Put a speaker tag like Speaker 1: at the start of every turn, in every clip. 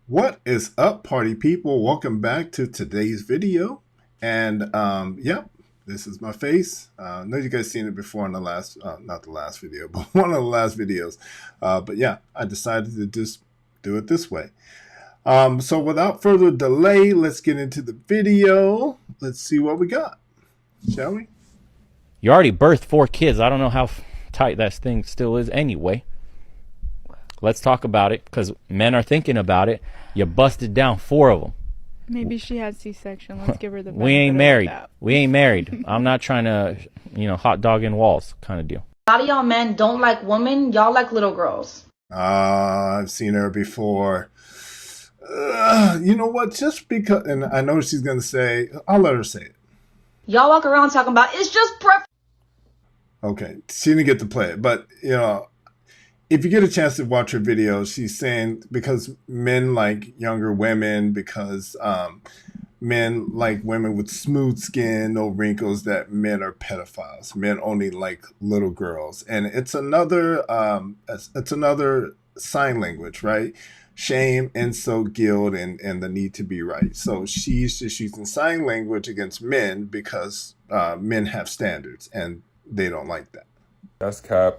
Speaker 1: What is up, party people? Welcome back to today's video. And yeah, this is my face. I know you guys seen it before in the last, not the last video, but one of the last videos. But yeah, I decided to just do it this way. So without further delay, let's get into the video. Let's see what we got, shall we?
Speaker 2: You already birthed 4 kids. I don't know how tight that thing still is anyway. Let's talk about it because men are thinking about it. You busted down 4 of them.
Speaker 3: Maybe she had C-section. Let's give her the benefit
Speaker 2: We ain't married.
Speaker 3: of the doubt.
Speaker 2: We ain't married. I'm not trying to, hot dog in walls kind of deal.
Speaker 4: A lot of y'all men don't like women. Y'all like little girls.
Speaker 1: I've seen her before. You know what? Just because, and I know she's going to say, I'll let her say it.
Speaker 4: Y'all walk around talking about it's just preference.
Speaker 1: Okay, she didn't get to play it, but if you get a chance to watch her video, she's saying because men like younger women, because men like women with smooth skin, no wrinkles, that men are pedophiles. Men only like little girls, and it's another sign language, right? Shame, insult, guilt, and the need to be right. So she's just using sign language against men because men have standards and they don't like that.
Speaker 5: That's cap.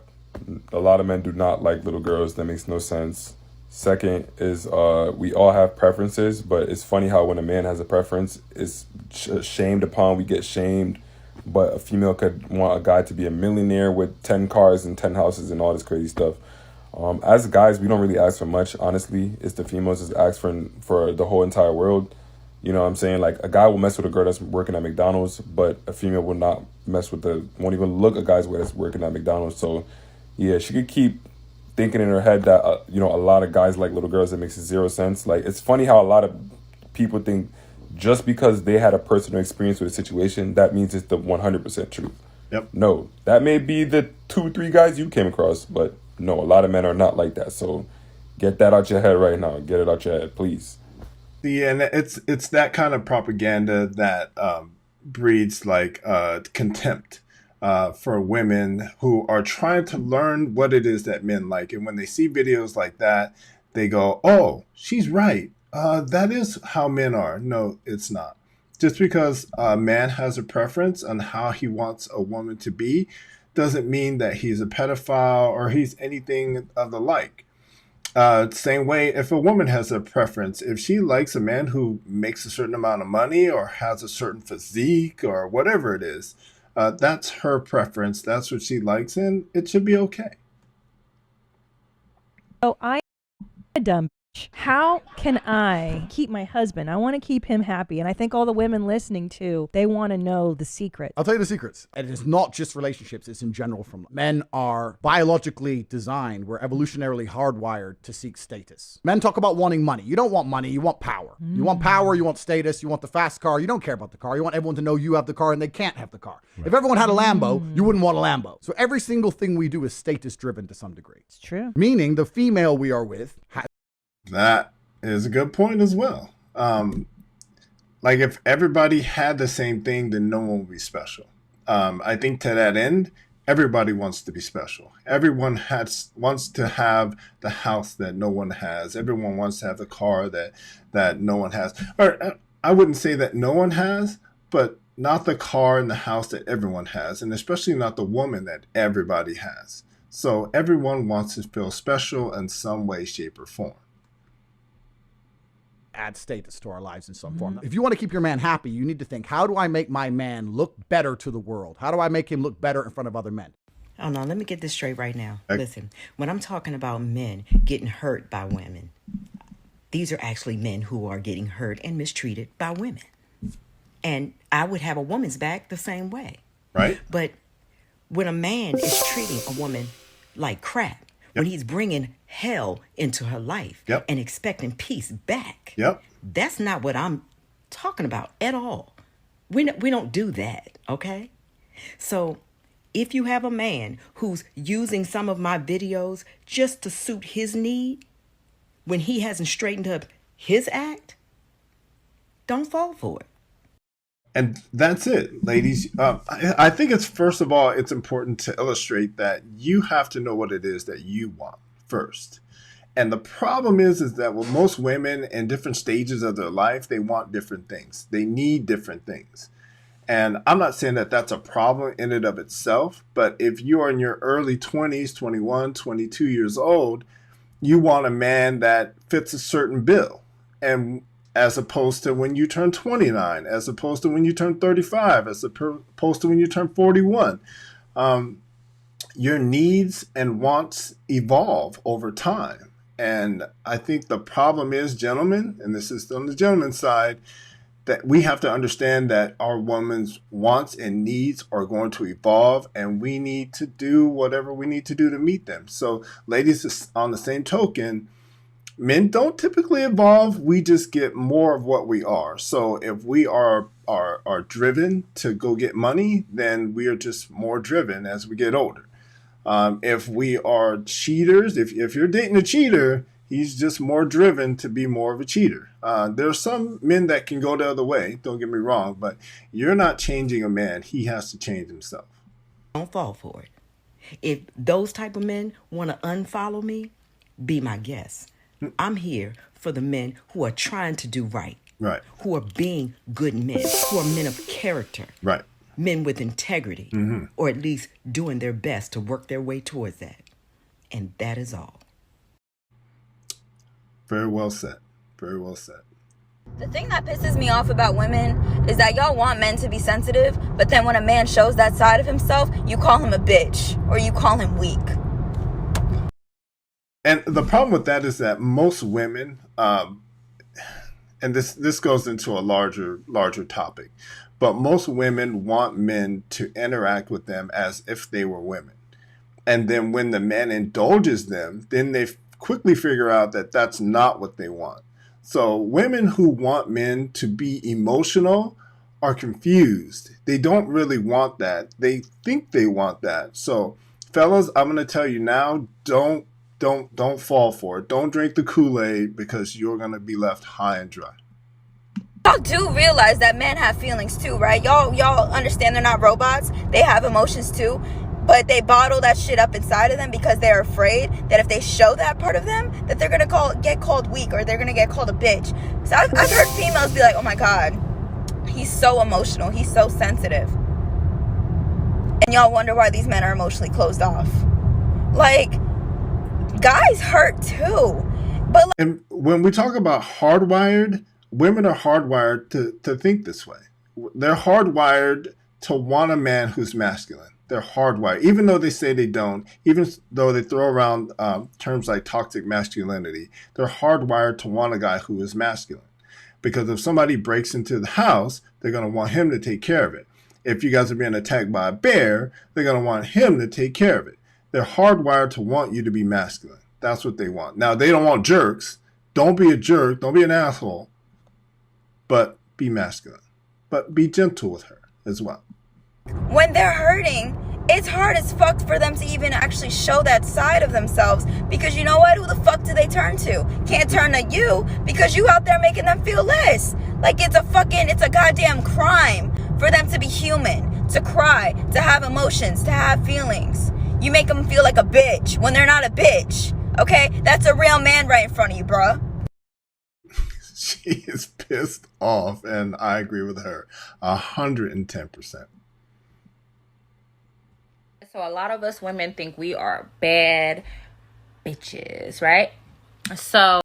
Speaker 5: A lot of men do not like little girls. That makes no sense. Second is we all have preferences, but it's funny how when a man has a preference, it's shamed upon. We get shamed, but a female could want a guy to be a millionaire with 10 cars and 10 houses and all this crazy stuff. As guys, we don't really ask for much. Honestly, it's the females that ask for the whole entire world. You know what I'm saying? Like, a guy will mess with a girl that's working at McDonald's, but a female will not won't even look a guy's way that's working at McDonald's. So, yeah, she could keep thinking in her head that, a lot of guys like little girls. That makes zero sense. Like, it's funny how a lot of people think just because they had a personal experience with a situation, that means it's the 100% truth.
Speaker 1: Yep.
Speaker 5: No, that may be the 2-3 guys you came across, but no, a lot of men are not like that. So get that out your head right now. Get it out your head, please.
Speaker 1: Yeah, and it's that kind of propaganda that breeds like contempt for women who are trying to learn what it is that men like. And when they see videos like that, they go, oh, she's right. That is how men are. No, it's not. Just because a man has a preference on how he wants a woman to be doesn't mean that he's a pedophile or he's anything of the like. Same way, if a woman has a preference, if she likes a man who makes a certain amount of money or has a certain physique or whatever it is, that's her preference. That's what she likes, and it should be okay.
Speaker 6: Oh, I'm a dumb bitch. How can I keep my husband? I want to keep him happy. And I think all the women listening to, they want to know the secret.
Speaker 7: I'll tell you the secrets. And it's not just relationships, it's in general from men are biologically designed. We're evolutionarily hardwired to seek status. Men talk about wanting money. You don't want money, you want power. You want power, you want status, you want the fast car. You don't care about the car. You want everyone to know you have the car and they can't have the car. Right. If everyone had a Lambo, you wouldn't want a Lambo. So every single thing we do is status driven to some degree.
Speaker 6: It's true.
Speaker 7: Meaning the female we are with
Speaker 1: That is a good point as well. Like if everybody had the same thing, then no one would be special. I think to that end, everybody wants to be special. Everyone wants to have the house that no one has. Everyone wants to have the car that no one has. Or I wouldn't say that no one has, but not the car and the house that everyone has, and especially not the woman that everybody has. So everyone wants to feel special in some way, shape, or form.
Speaker 7: Add status to our lives in some form. If you want to keep your man happy, you need to think, how do I make my man look better to the world? How do I make him look better in front of other men?
Speaker 8: Oh no, let me get this straight right now. Listen, when I'm talking about men getting hurt by women, these are actually men who are getting hurt and mistreated by women. And I would have a woman's back the same way.
Speaker 1: Right.
Speaker 8: But when a man is treating a woman like crap, when he's bringing hell into her life and expecting peace back, that's not what I'm talking about at all. We don't do that, okay? So if you have a man who's using some of my videos just to suit his need, when he hasn't straightened up his act, don't fall for it.
Speaker 1: And that's it, ladies. I think it's, first of all, it's important to illustrate that you have to know what it is that you want first. And the problem is that with most women in different stages of their life, they want different things. They need different things. And I'm not saying that that's a problem in and of itself, but if you are in your early 20s, 21, 22 years old, you want a man that fits a certain bill. And as opposed to when you turn 29, as opposed to when you turn 35, as opposed to when you turn 41. Your needs and wants evolve over time. And I think the problem is, gentlemen, and this is on the gentleman's side, that we have to understand that our woman's wants and needs are going to evolve, and we need to do whatever we need to do to meet them. So, ladies, on the same token, men don't typically evolve. We just get more of what we are. So if we are driven to go get money, then we are just more driven as we get older. If we are cheaters, if you're dating a cheater, he's just more driven to be more of a cheater. There are some men that can go the other way, don't get me wrong, but you're not changing a man. He has to change himself.
Speaker 8: Don't fall for it. If those type of men want to unfollow me, be my guest. I'm here for the men who are trying to do right.
Speaker 1: Right.
Speaker 8: Who are being good men, who are men of character.
Speaker 1: Right.
Speaker 8: Men with integrity, or at least doing their best to work their way towards that. And that is all.
Speaker 1: Very well said. Very well said.
Speaker 9: The thing that pisses me off about women is that y'all want men to be sensitive, but then when a man shows that side of himself, you call him a bitch or you call him weak.
Speaker 1: And the problem with that is that most women, and this goes into a larger topic, but most women want men to interact with them as if they were women. And then when the man indulges them, then they quickly figure out that that's not what they want. So women who want men to be emotional are confused. They don't really want that. They think they want that. So fellas, I'm going to tell you now, don't fall for it. Don't drink the Kool-Aid, because you're going to be left high and dry.
Speaker 9: Y'all do realize that men have feelings too, right? Y'all understand they're not robots. They have emotions too, but they bottle that shit up inside of them because they're afraid that if they show that part of them, that they're gonna get called weak, or they're gonna get called a bitch. So I've heard females be like, "Oh my god, he's so emotional, he's so sensitive," and y'all wonder why these men are emotionally closed off. Like, guys hurt too, but
Speaker 1: and when we talk about hardwired, women are hardwired to think this way. They're hardwired to want a man who's masculine. They're hardwired, even though they say they don't, even though they throw around terms like toxic masculinity. They're hardwired to want a guy who is masculine, because if somebody breaks into the house, they're going to want him to take care of it. If you guys are being attacked by a bear, they're going to want him to take care of it. They're hardwired to want you to be masculine. That's what they want. Now, they don't want jerks. Don't be a jerk. Don't be an asshole. But be masculine. But be gentle with her as well.
Speaker 9: when they're hurting, it's hard as fuck for them to even actually show that side of themselves, because you know what? Who the fuck do they turn to? Can't turn to you, because you out there making them feel less. Like it's a goddamn crime for them to be human, to cry, to have emotions, to have feelings. You make them feel like a bitch when they're not a bitch. Okay? That's a real man right in front of you, bruh.
Speaker 1: She is pissed off, and I agree with her 110%.
Speaker 10: So a lot of us women think we are bad bitches, right? So,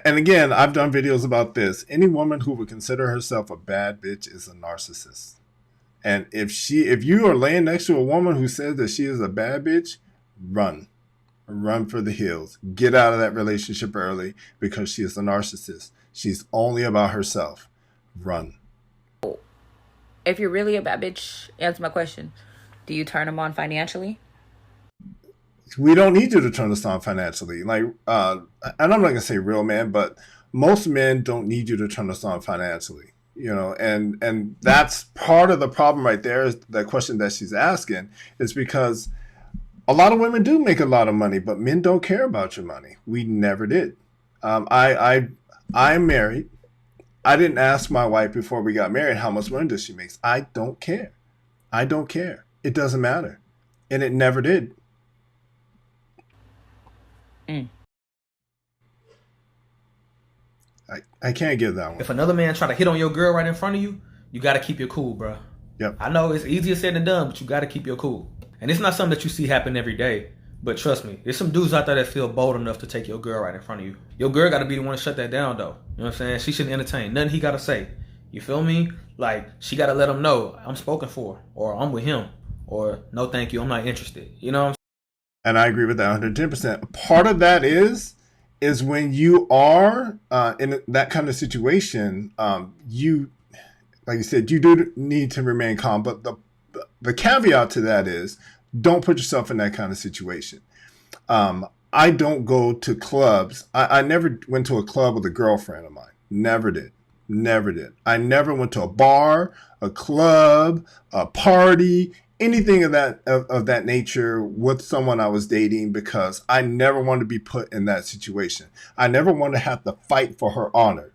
Speaker 1: and again, I've done videos about this. Any woman who would consider herself a bad bitch is a narcissist. And if you are laying next to a woman who says that she is a bad bitch, run for the hills. Get out of that relationship early, because she is a narcissist. She's only about herself. Run.
Speaker 10: if you're really a bad bitch, answer my question. Do you turn them on financially?
Speaker 1: We don't need you to turn us on financially. Like, and I'm not gonna say real man, but most men don't need you to turn us on financially. You know, and that's part of the problem right there. Is the question that she's asking is because a lot of women do make a lot of money, but men don't care about your money. We never did. I'm married. I didn't ask my wife before we got married how much money does she make. I don't care. I don't care. It doesn't matter, and it never did. I can't give that one.
Speaker 11: If another man try to hit on your girl right in front of you, you got to keep your cool, bro.
Speaker 1: Yep.
Speaker 11: I know it's easier said than done, but you got to keep your cool. And it's not something that you see happen every day. But trust me, there's some dudes out there that feel bold enough to take your girl right in front of you. Your girl got to be the one to shut that down, though. You know what I'm saying? She shouldn't entertain nothing he got to say. You feel me? Like, she got to let him know, I'm spoken for, or I'm with him, or no thank you, I'm not interested. You know what I'm saying?
Speaker 1: And I agree with that 110%. Part of that is when you are in that kind of situation, you, like you said, you do need to remain calm. But the caveat to that is don't put yourself in that kind of situation. I don't go to clubs. I never went to a club with a girlfriend of mine. Never did. Never did. I never went to a bar, a club, a party, anything of that nature with someone I was dating, because I never wanted to be put in that situation. I never wanted to have to fight for her honor.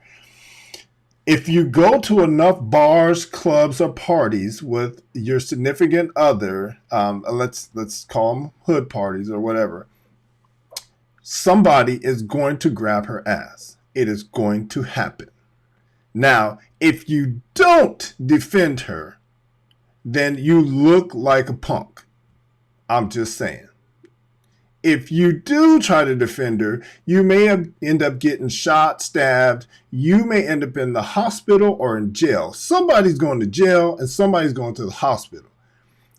Speaker 1: If you go to enough bars, clubs, or parties with your significant other, let's call them hood parties or whatever, somebody is going to grab her ass. It is going to happen. Now, if you don't defend her, then you look like a punk. I'm just saying. If you do try to defend her, you may end up getting shot, stabbed. You may end up in the hospital or in jail. Somebody's going to jail and somebody's going to the hospital.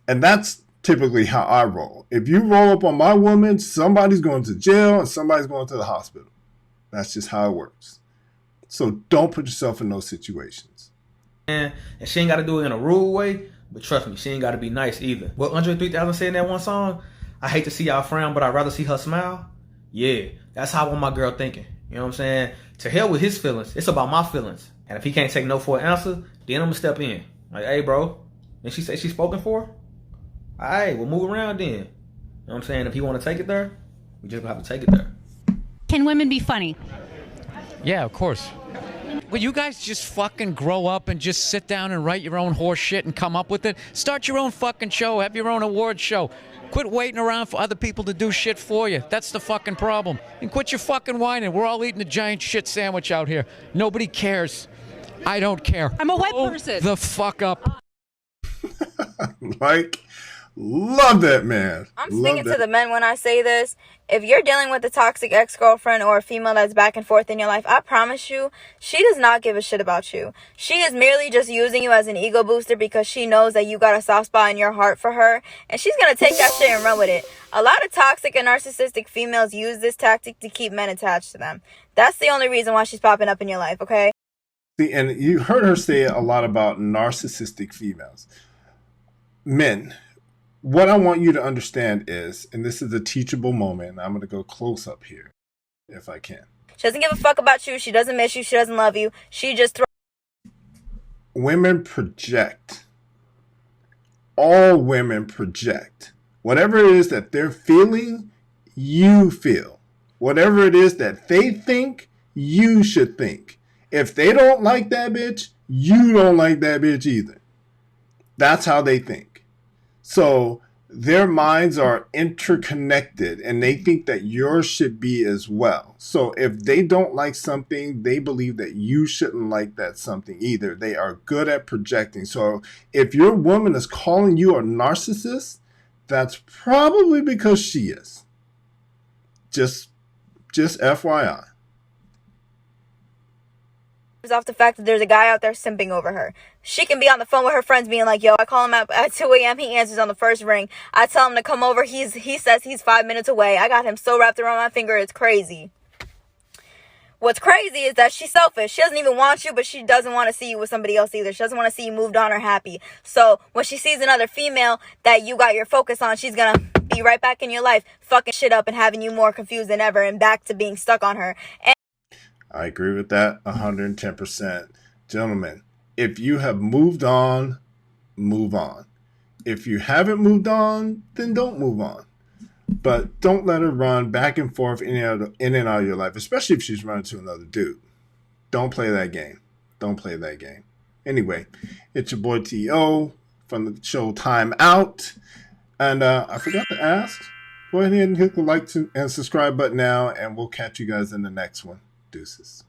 Speaker 1: And that's typically how I roll. If you roll up on my woman, somebody's going to jail and somebody's going to the hospital. That's just how it works. So don't put yourself in those situations.
Speaker 11: And she ain't got to do it in a rude way, but trust me, she ain't got to be nice either. What Andre 3000 said in that one song, I hate to see y'all frown, but I'd rather see her smile. Yeah, that's how I want my girl thinking. You know what I'm saying? To hell with his feelings. It's about my feelings. And if he can't take no for an answer, then I'm going to step in. Like, hey, bro. And she say she's spoken for? All right, we'll move around then. You know what I'm saying? If he want to take it there, we just going to have to take it there.
Speaker 12: Can women be funny?
Speaker 13: Yeah, of course. Will you guys just fucking grow up and just sit down and write your own horse shit and come up with it? Start your own fucking show. Have your own award show. Quit waiting around for other people to do shit for you. That's the fucking problem. And quit your fucking whining. We're all eating a giant shit sandwich out here. Nobody cares. I don't care.
Speaker 12: I'm a wet person.
Speaker 13: The fuck up.
Speaker 1: Like, love that, man.
Speaker 9: I'm speaking to the men when I say this. If you're dealing with a toxic ex-girlfriend or a female that's back and forth in your life, I promise you, she does not give a shit about you. She is merely just using you as an ego booster because she knows that you got a soft spot in your heart for her, and she's going to take that shit and run with it. A lot of toxic and narcissistic females use this tactic to keep men attached to them. That's the only reason why she's popping up in your life, okay?
Speaker 1: See, and you heard her say a lot about narcissistic females. Men, what I want you to understand is, and this is a teachable moment, and I'm going to go close up here, if I can.
Speaker 9: She doesn't give a fuck about you. She doesn't miss you. She doesn't love you. She just
Speaker 1: Women project. All women project. Whatever it is that they're feeling, you feel. Whatever it is that they think, you should think. If they don't like that bitch, you don't like that bitch either. That's how they think. So their minds are interconnected and they think that yours should be as well. So if they don't like something, they believe that you shouldn't like that something either. They are good at projecting. So if your woman is calling you a narcissist, that's probably because she is. Just FYI.
Speaker 9: off the fact that there's a guy out there simping over her. She can be on the phone with her friends being like, yo, I call him at 2 a.m. He answers on the first ring. I tell him to come over. He says he's 5 minutes away. I got him so wrapped around my finger. It's crazy. What's crazy is that she's selfish. She doesn't even want you, but she doesn't want to see you with somebody else either. She doesn't want to see you moved on or happy. So when she sees another female that you got your focus on, she's going to be right back in your life, fucking shit up and having you more confused than ever and back to being stuck on her.
Speaker 1: I agree with that 110%. Gentlemen, if you have moved on, move on. If you haven't moved on, then don't move on. But don't let her run back and forth in and out of your life, especially if she's running to another dude. Don't play that game. Don't play that game. Anyway, it's your boy T.O. from the show Time Out. And I forgot to ask, go ahead and hit the like and subscribe button now, and we'll catch you guys in the next one. Deuces.